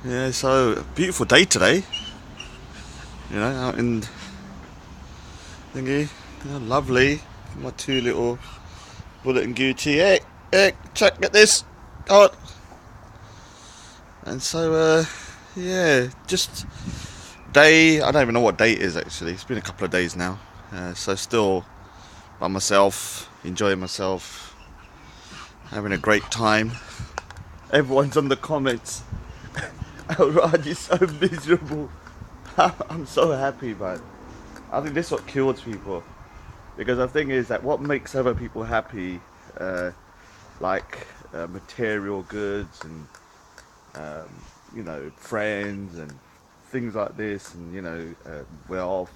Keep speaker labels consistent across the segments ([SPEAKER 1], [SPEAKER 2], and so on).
[SPEAKER 1] Yeah, so beautiful day today. You know, out in thingy, lovely. My two little Bullet and Gucci. Hey, check, get this. God. And so, yeah, just day. I don't even know what day it is actually. It's been a couple of days now. So still by myself, enjoying myself, having a great time. Everyone's on the comments. Oh, Raj is so miserable. I'm so happy, man. I think this is what kills people. Because the thing is that what makes other people happy, uh, like material goods and friends and things like this, and wealth,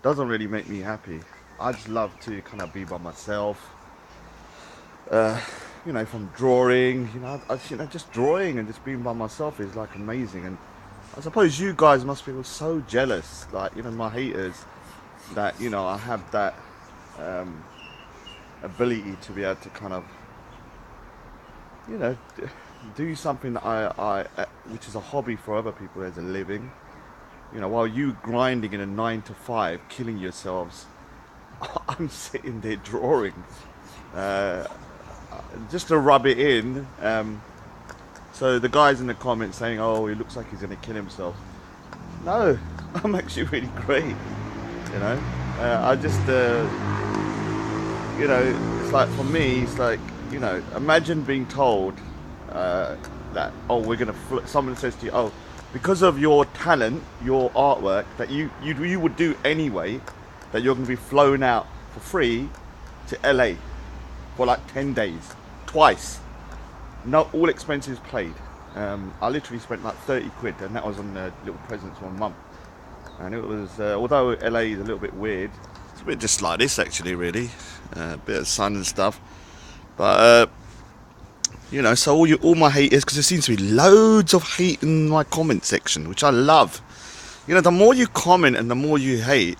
[SPEAKER 1] doesn't really make me happy. I just love to kind of be by myself. Uh, from drawing, just drawing and just being by myself is like amazing. And I suppose you guys must feel so jealous, like my haters, that I have that um, ability to be able to kind of you know do something that which is a hobby for other people as a living. While you grinding in a 9 to 5, killing yourselves, I'm sitting there drawing, uh, just to rub it in. So the guys in the comments saying, "Oh, he looks like he's gonna kill himself." No, I'm actually really great. You know, I just it's like, for me, it's like, imagine being told that, oh, we're gonna someone says to you, oh, because of your talent, your artwork that you would do anyway, that you're gonna be flown out for free to LA for like 10 days, twice, no, all expenses paid. I literally spent like 30 quid, and that was on little presents for my mum. And it was, although LA is a little bit weird, it's a bit just like this actually, really, a bit of sun and stuff. But so all my haters, because there seems to be loads of hate in my comment section, which I love. The more you comment and the more you hate,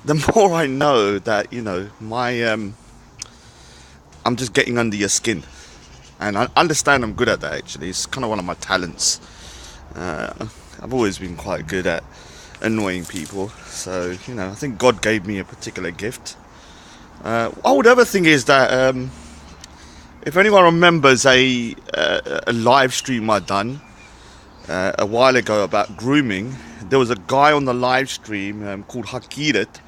[SPEAKER 1] the more I know that my I'm just getting under your skin, and I understand I'm good at that. Actually, it's kind of one of my talents. I've always been quite good at annoying people, so I think God gave me a particular gift. The other thing is that if anyone remembers a live stream I done a while ago about grooming, there was a guy on the live stream called Hakirat,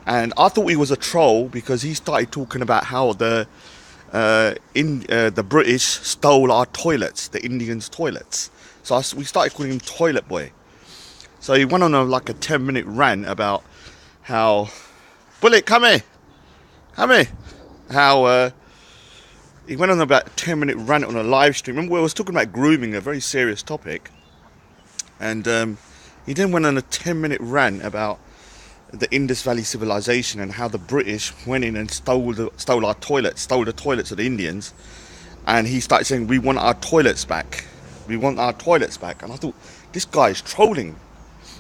[SPEAKER 1] and I thought he was a troll because he started talking about how the British stole our toilets, the Indians' toilets. So we started calling him Toilet Boy. So he went on like a 10-minute rant about how, Bullet, come here, how he went on about a 10-minute rant on a live stream. Remember, we was talking about grooming, a very serious topic, and he then went on a 10-minute rant about the Indus Valley civilization and how the British went in and stole our toilets, stole the toilets of the Indians, and he started saying, "We want our toilets back. We want our toilets back." And I thought, this guy is trolling,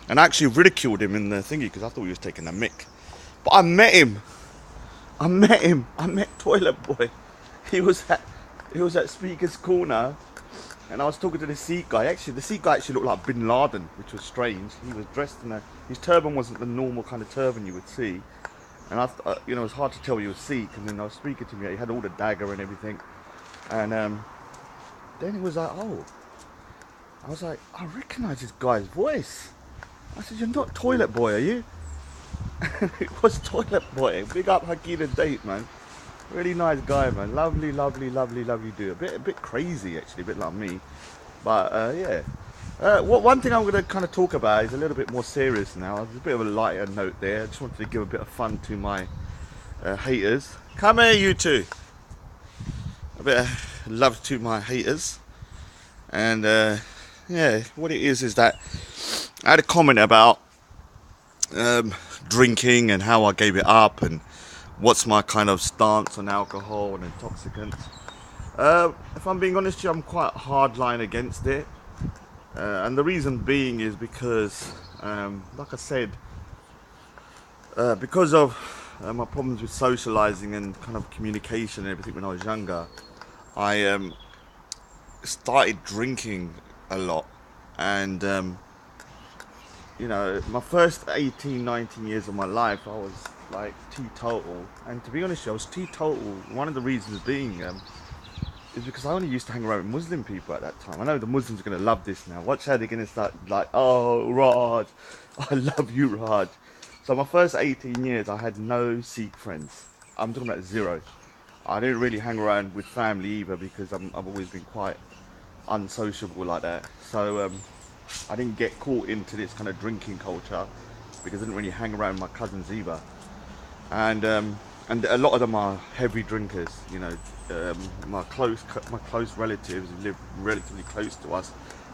[SPEAKER 1] and I actually ridiculed him in the thingy because I thought he was taking a mick. But I met him. I met Toilet Boy. He was at Speaker's Corner, and I was talking to the Sikh guy. Actually, the Sikh guy actually looked like Bin Laden, which was strange. He was dressed in his turban wasn't the normal kind of turban you would see, and it was hard to tell he was Sikh. And then I was speaking to him. He had all the dagger and everything, and then he was like, "Oh," I was like, "I recognise this guy's voice." I said, "You're not Toilet Boy, are you?" It was Toilet Boy. Big up Hakina Date, man. Really nice guy, man. Lovely, lovely, lovely, lovely dude. A bit crazy, actually, a bit like me. But yeah. One thing I'm going to kind of talk about is a little bit more serious now. There's a bit of a lighter note there. I just wanted to give a bit of fun to my haters. Come here, you two. A bit of love to my haters. And yeah, what it is that I had a comment about drinking and how I gave it up and what's my kind of stance on alcohol and intoxicants. If I'm being honest with you, I'm quite hardline against it. And the reason being is because, like I said, because of my problems with socializing and kind of communication and everything when I was younger, I started drinking a lot. And you know, my first 18, 19 years of my life, I was like teetotal. And to be honest with you, I was teetotal. One of the reasons being is because I only used to hang around with Muslim people at that time. I know the Muslims are going to love this now. Watch how they're going to start like, oh, Raj, I love you, Raj. So my first 18 years, I had no Sikh friends. I'm talking about zero. I didn't really hang around with family either because I've always been quite unsociable like that. So I didn't get caught into this kind of drinking culture because I didn't really hang around my cousins either. And a lot of them are heavy drinkers. You know, my close relatives who live relatively close to us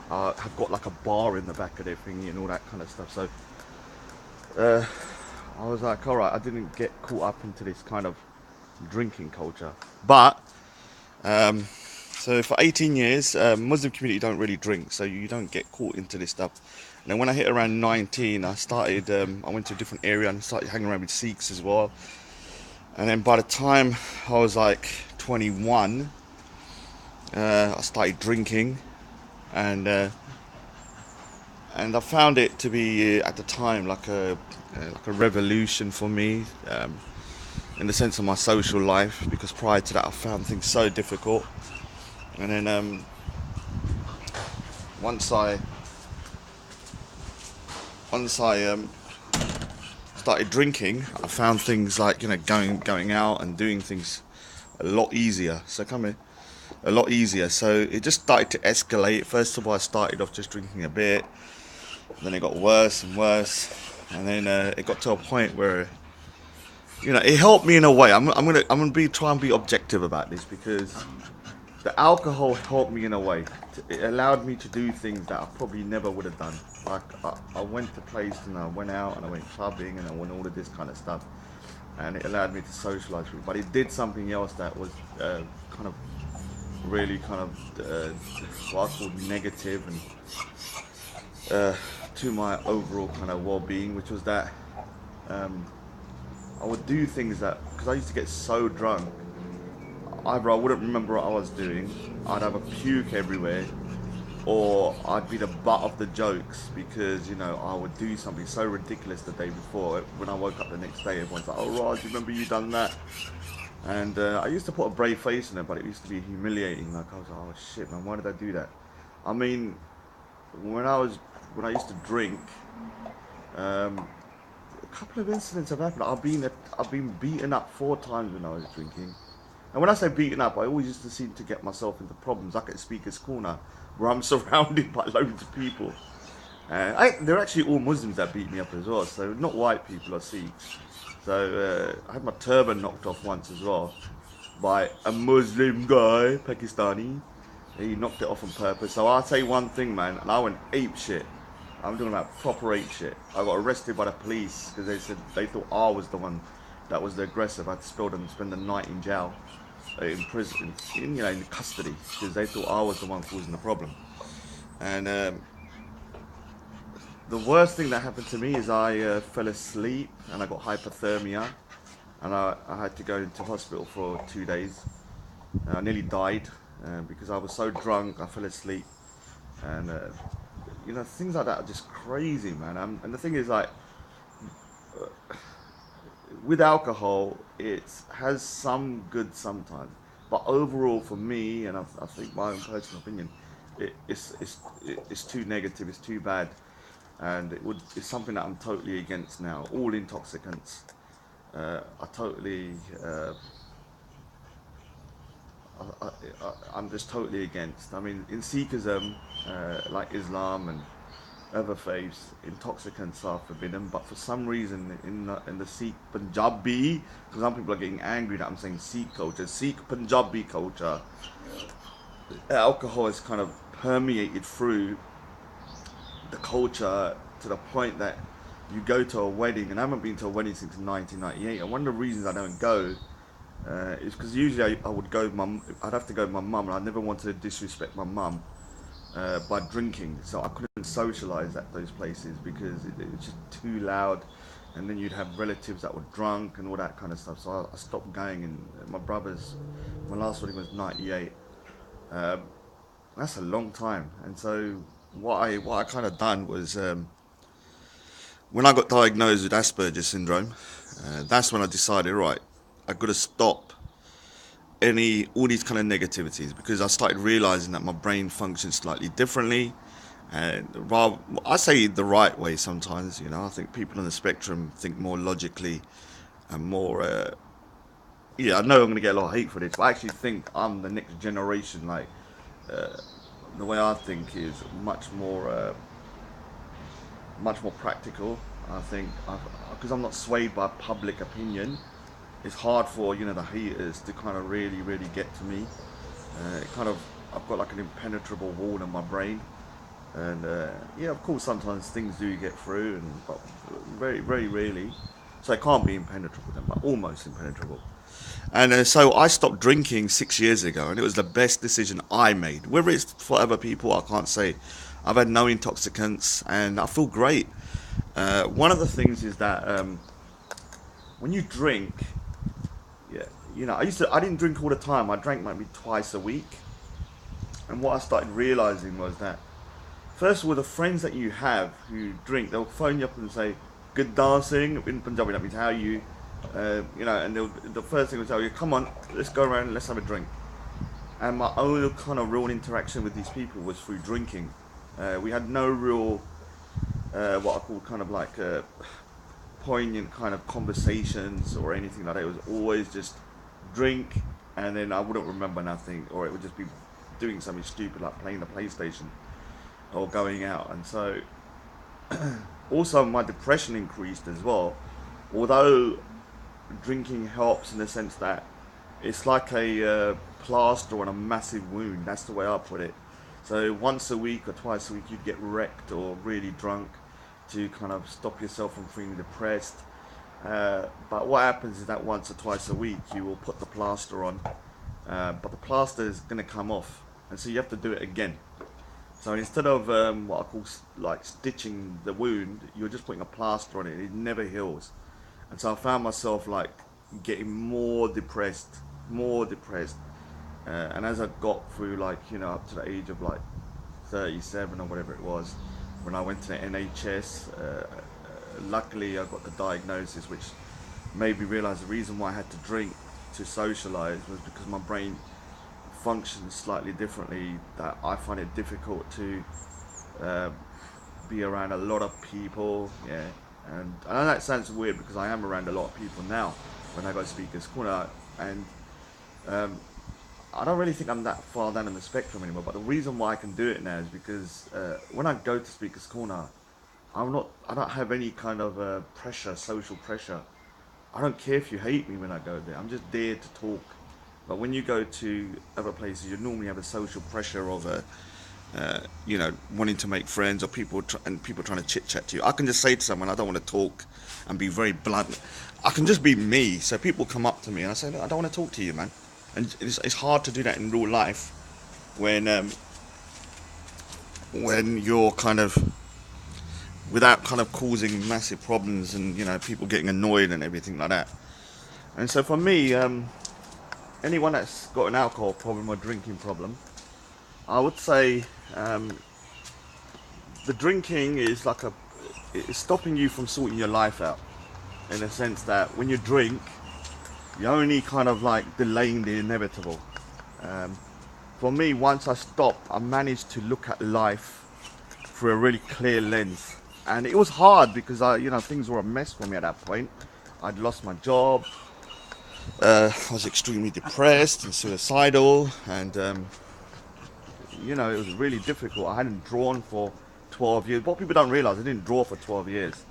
[SPEAKER 1] have got like a bar in the back of their thingy and all that kind of stuff. So uh, I was like, all right, I didn't get caught up into this kind of drinking culture, but um, so for 18 years, Muslim community don't really drink, so you don't get caught into this stuff. And then when I hit around 19, I started. I went to a different area and started hanging around with Sikhs as well. And then by the time I was like 21, I started drinking, and uh, and I found it to be at the time like a revolution for me, in the sense of my social life, because prior to that I found things so difficult. And then once I once I started drinking, I found things like, you know, going out and doing things a lot easier. So come here, a lot easier. So it just started to escalate. First of all, I started off just drinking a bit, then it got worse and worse, and then it got to a point where, you know, it helped me in a way. I'm gonna try and be objective about this, because the alcohol helped me in a way. It allowed me to do things that I probably never would have done. Like I went to places and I went out and I went clubbing and I went all of this kind of stuff, and it allowed me to socialize with. But it did something else that was kind of really kind of what I called negative and to my overall kind of well-being, which was that um, I would do things that, because I used to get so drunk, either I wouldn't remember what I was doing, I'd have a puke everywhere, or I'd be the butt of the jokes because, you know, I would do something so ridiculous the day before. When I woke up the next day, everyone's like, "Oh, Raj, remember you done that?" And I used to put a brave face on it, but it used to be humiliating. Like I was like, "Oh shit, man, why did I do that?" I mean, when I was when I used to drink, um, a couple of incidents have happened. I've been beaten up 4 times when I was drinking. And when I say beaten up, I always used to seem to get myself into problems, like at Speaker's Corner, where I'm surrounded by loads of people. They're actually all Muslims that beat me up as well, so not white people or Sikhs. So I had my turban knocked off once as well by a Muslim guy, Pakistani. He knocked it off on purpose. So I'll say one thing, man, and I went ape shit. I'm talking about proper ape shit. I got arrested by the police because they said they thought I was the one that was the aggressive. I had to spend the night in jail, in prison, in custody, because they thought I was the one causing the problem. And the worst thing that happened to me is I fell asleep and I got hypothermia, and I had to go into hospital for 2 days. I nearly died because I was so drunk. I fell asleep, and things like that are just crazy, man. And the thing is, like, with alcohol, it has some good sometimes, but overall, for me, and I think my own personal opinion, it's too negative. It's too bad, and it's something that I'm totally against now. All intoxicants, I totally. I'm just totally against. I mean, in Sikhism, like Islam and other faiths, intoxicants are forbidden. But for some reason, in the Sikh Punjabi, because some people are getting angry that I'm saying Sikh culture, Sikh Punjabi culture, alcohol is kind of permeated through the culture to the point that you go to a wedding, and I haven't been to a wedding since 1998. And one of the reasons I don't go is because usually I would go with I'd have to go with my mum, and I never wanted to disrespect my mum by drinking, so I couldn't socialise at those places because it was just too loud, and then you'd have relatives that were drunk and all that kind of stuff. So I stopped going, and my last wedding was 98. Um, that's a long time, and so what I kind of done was when I got diagnosed with Asperger's syndrome, that's when I decided, right, I've got to stop all these kind of negativities, because I started realizing that my brain functions slightly differently, and rather, I say the right way sometimes. I think people on the spectrum think more logically and more. Yeah, I know I'm gonna get a lot of hate for this, but I actually think I'm the next generation. Like the way I think is much more practical. I think because I'm not swayed by public opinion, it's hard for the haters to kind of really get to me. It kind of I've got like an impenetrable wall in my brain, and yeah, of course sometimes things do get through, but very rarely. So it can't be impenetrable then, but almost impenetrable. And so I stopped drinking 6 years ago, and it was the best decision I made. Whether it's for other people, I can't say. I've had no intoxicants, and I feel great. One of the things is that when you drink, yeah, I didn't drink all the time. I drank maybe twice a week, and what I started realizing was that first of all, the friends that you have who drink, they'll phone you up and say, "Good dancing." In Punjabi, that means how are you. And the first thing they'll tell you, "Come on, let's go around and let's have a drink." And my only kind of real interaction with these people was through drinking. We had no real, what I call kind of like poignant kind of conversations or anything like that. It was always just drink, and then I wouldn't remember nothing, or it would just be doing something stupid like playing the PlayStation or going out. And so also my depression increased as well, although drinking helps in the sense that it's like a plaster on a massive wound. That's the way I put it. So once a week or twice a week you'd get wrecked or really drunk to kind of stop yourself from feeling depressed. But what happens is that once or twice a week you will put the plaster on, but the plaster is going to come off, and so you have to do it again. So instead of what I call like stitching the wound, you're just putting a plaster on it. It never heals, and so I found myself like getting more depressed, and as I got through like up to the age of like 37 or whatever it was, when I went to the NHS, luckily I got the diagnosis, which made me realise the reason why I had to drink to socialise was because my brain functions slightly differently. That I find it difficult to be around a lot of people, yeah. And I know that sounds weird because I am around a lot of people now when I go to Speakers Corner, and I don't really think I'm that far down in the spectrum anymore. But the reason why I can do it now is because when I go to Speakers Corner, I don't have any kind of pressure, social pressure. I don't care if you hate me when I go there. I'm just there to talk. But when you go to other places, you normally have a social pressure of wanting to make friends, or people trying to chit chat to you. I can just say to someone, I don't want to talk, and be very blunt. I can just be me. So people come up to me and I say, "Look, I don't want to talk to you, man." And it's hard to do that in real life when you're kind of without kind of causing massive problems and people getting annoyed and everything like that. And so for me, anyone that's got an alcohol problem or drinking problem, I would say the drinking is like it's stopping you from sorting your life out, in the sense that when you drink, you're only kind of like delaying the inevitable. For me, once I stopped, I managed to look at life through a really clear lens. And it was hard because things were a mess for me at that point. I'd lost my job. I was extremely depressed and suicidal, and it was really difficult. I hadn't drawn for 12 years. What people don't realize, I didn't draw for 12 years.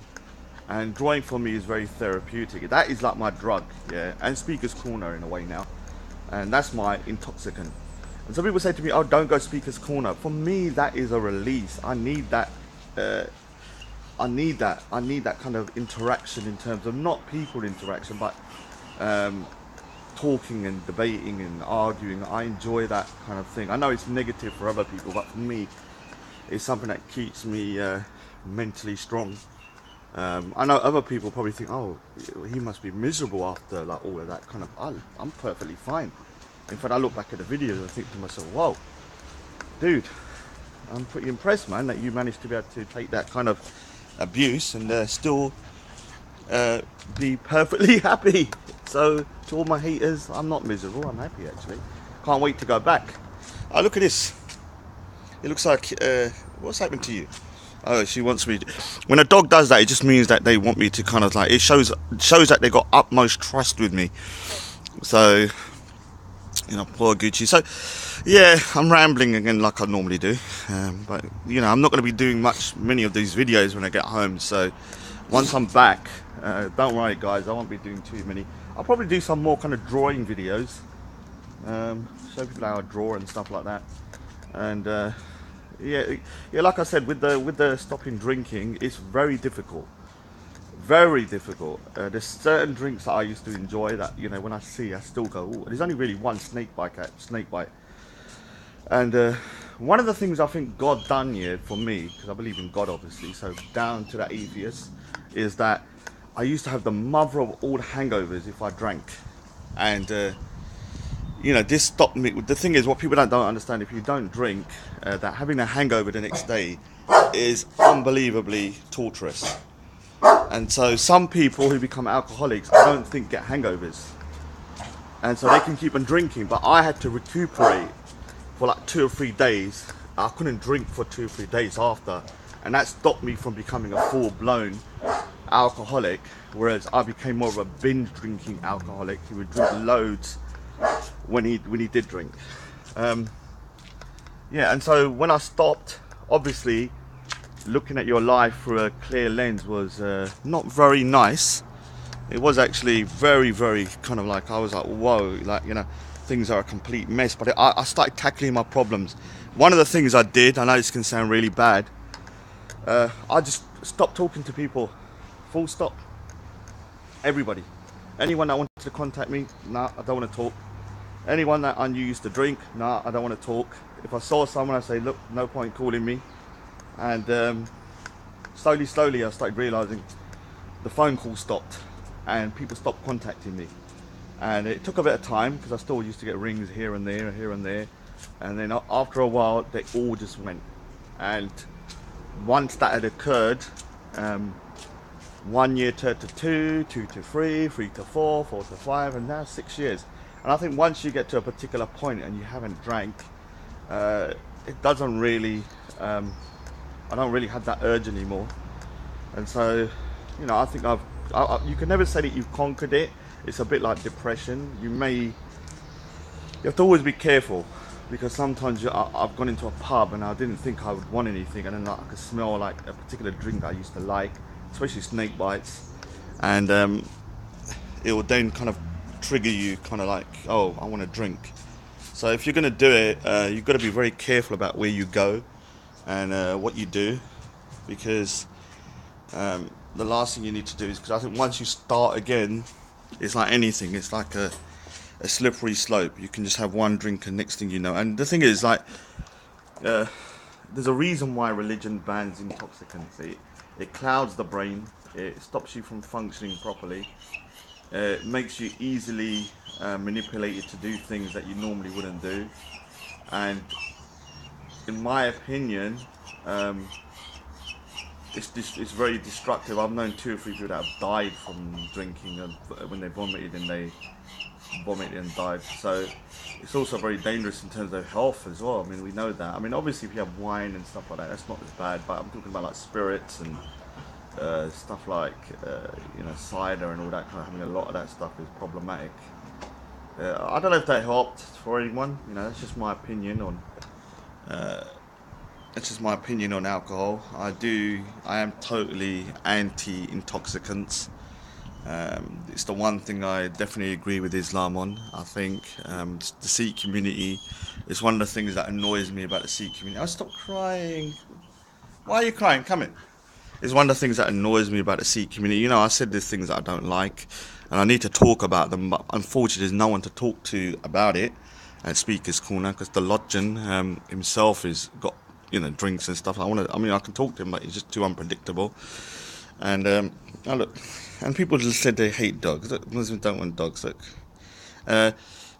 [SPEAKER 1] And drawing for me is very therapeutic. That is like my drug, yeah. And Speaker's Corner in a way now. And that's my intoxicant. And some people say to me, "Oh, don't go Speaker's Corner." For me, that is a release. I need that. I need that kind of interaction, in terms of not people interaction, but talking and debating and arguing. I enjoy that kind of thing. I know it's negative for other people, but for me, it's something that keeps me mentally strong. I know other people probably think, "Oh, he must be miserable after like all of that kind of." I'm perfectly fine. In fact, I look back at the videos and think to myself, "Whoa, dude, I'm pretty impressed, man, that you managed to be able to take that kind of abuse and still be perfectly happy. So to all my haters, I'm not miserable, I'm happy actually. Can't wait to go back. Oh, look at this. It looks like, what's happened to you? Oh, she wants me to, when a dog does that, it just means that they want me to kind of like, it shows that they got utmost trust with me. So, you know, poor Gucci. So, yeah, I'm rambling again like I normally do. But, you know, I'm not going to be doing many of these videos when I get home. So, once I'm back, don't worry, guys, I won't be doing too many. I'll probably do some more kind of drawing videos. Show people how I draw and stuff like that. And, yeah, like I said, with the stopping drinking, it's very difficult. Very difficult. There's certain drinks that I used to enjoy that, you know, when I see, I still go, ooh. There's only really one snake bite. And one of the things I think God done here for me, because I believe in God obviously, so down to that atheist, is that I used to have the mother of all hangovers if I drank. And you know, this stopped me. The thing is, what people don't understand, if you don't drink, that having a hangover the next day is unbelievably torturous. And so some people who become alcoholics, I don't think get hangovers. And so they can keep on drinking, but I had to recuperate for like 2 or 3 days. I couldn't drink for 2 or 3 days after. And that stopped me from becoming a full-blown alcoholic, whereas I became more of a binge drinking alcoholic. He would drink loads when he did drink. Yeah, and so when I stopped, obviously looking at your life through a clear lens was not very nice. It was actually very, very kind of like, I was like, whoa, like, you know, things are a complete mess. But I started tackling my problems. One of the things I did, I know this can sound really bad, I just stopped talking to people, full stop. Everybody, anyone that wanted to contact me, nah, I don't want to talk. Anyone that I knew used to drink, nah, I don't want to talk. If I saw someone, I say, look, no point calling me. And slowly I started realizing the phone call stopped and people stopped contacting me. And it took a bit of time because I still used to get rings here and there. And then after a while, they all just went. And once that had occurred, 1 year turned to 2, 2 to 3, 3 to 4, 4 to 5, and now 6 years. And I think once you get to a particular point and you haven't drank, it doesn't really, I don't really have that urge anymore. And so, you know, I think you can never say that you've conquered it. It's a bit like depression. You have to always be careful, because sometimes I've gone into a pub and I didn't think I would want anything, and then I could smell like a particular drink that I used to like, especially snake bites, and it will then kind of trigger you, kind of like, oh, I want to drink. So if you're going to do it, you've got to be very careful about where you go and what you do, because the last thing you need to do is, because I think once you start again, it's like anything, it's like a slippery slope. You can just have one drink and next thing you know. And the thing is, like, there's a reason why religion bans intoxicants. It clouds the brain, it stops you from functioning properly, it makes you easily manipulated to do things that you normally wouldn't do. And in my opinion, it's very destructive. I've known 2 or 3 people that have died from drinking, when they vomited and died. So it's also very dangerous in terms of health as well. I mean, we know that. I mean, obviously if you have wine and stuff like that, that's not as bad, but I'm talking about like spirits and stuff like you know, cider and all that kind of, having a lot of that stuff is problematic. I don't know if that helped for anyone, you know, that's just my opinion on alcohol. I am totally anti-intoxicants. It's the one thing I definitely agree with Islam on. I think the Sikh community is one of the things that annoys me about the Sikh community. Oh, stop crying. Why are you crying? Come in. It's one of the things that annoys me about the Sikh community. You know, I said there's things that I don't like, and I need to talk about them, but unfortunately there's no one to talk to about it at Speaker's Corner, because the Lodgen himself has got, you know, drinks and stuff. I can talk to him, but he's just too unpredictable. And look, and people just said they hate dogs. Look, Muslims don't want dogs. Look,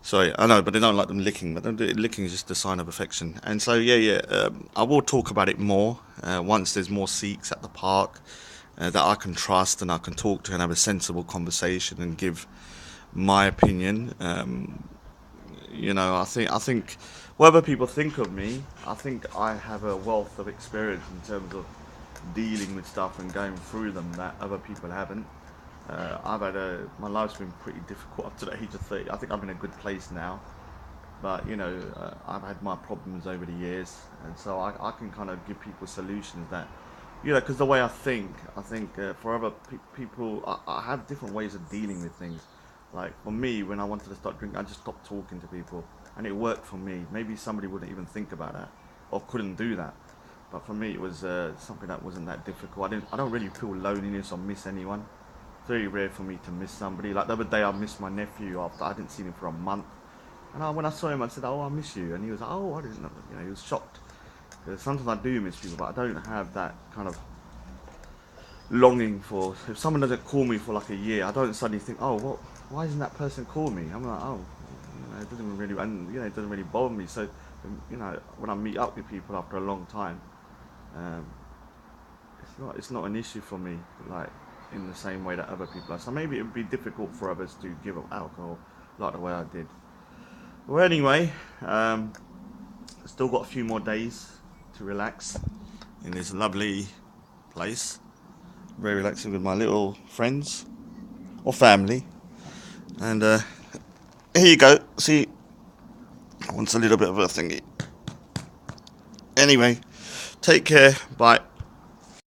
[SPEAKER 1] Sorry, I know, but they don't like them licking. But licking is just a sign of affection. And so, I will talk about it more once there's more Sikhs at the park that I can trust and I can talk to and have a sensible conversation and give my opinion. I think whatever people think of me, I think I have a wealth of experience in terms of dealing with stuff and going through them that other people haven't. My life's been pretty difficult up to the age of 30. I think I'm in a good place now, but I've had my problems over the years, and so I can kind of give people solutions that, because the way I think for other people, I have different ways of dealing with things. Like for me, when I wanted to start drinking, I just stopped talking to people, and it worked for me. Maybe somebody wouldn't even think about that, or couldn't do that, but for me, it was something that wasn't that difficult. I don't really feel loneliness or miss anyone. It's very rare for me to miss somebody. Like the other day, I missed my nephew after I didn't see him for a month, and when I saw him, I said, "Oh, I miss you," and he was like, "Oh, I didn't know." He was shocked. Because sometimes I do miss people, but I don't have that kind of longing for. If someone doesn't call me for like a year, I don't suddenly think, "Oh, what? Why isn't that person call me?" I'm like, "Oh, it doesn't really, and it doesn't really bother me." So, when I meet up with people after a long time, um, it's not an issue for me, like in the same way that other people are. So maybe it would be difficult for others to give up alcohol like the way I did. Well, anyway, still got a few more days to relax in this lovely place. Very relaxing with my little friends or family. And here you go. See, I want a little bit of a thingy. Anyway, take care. Bye.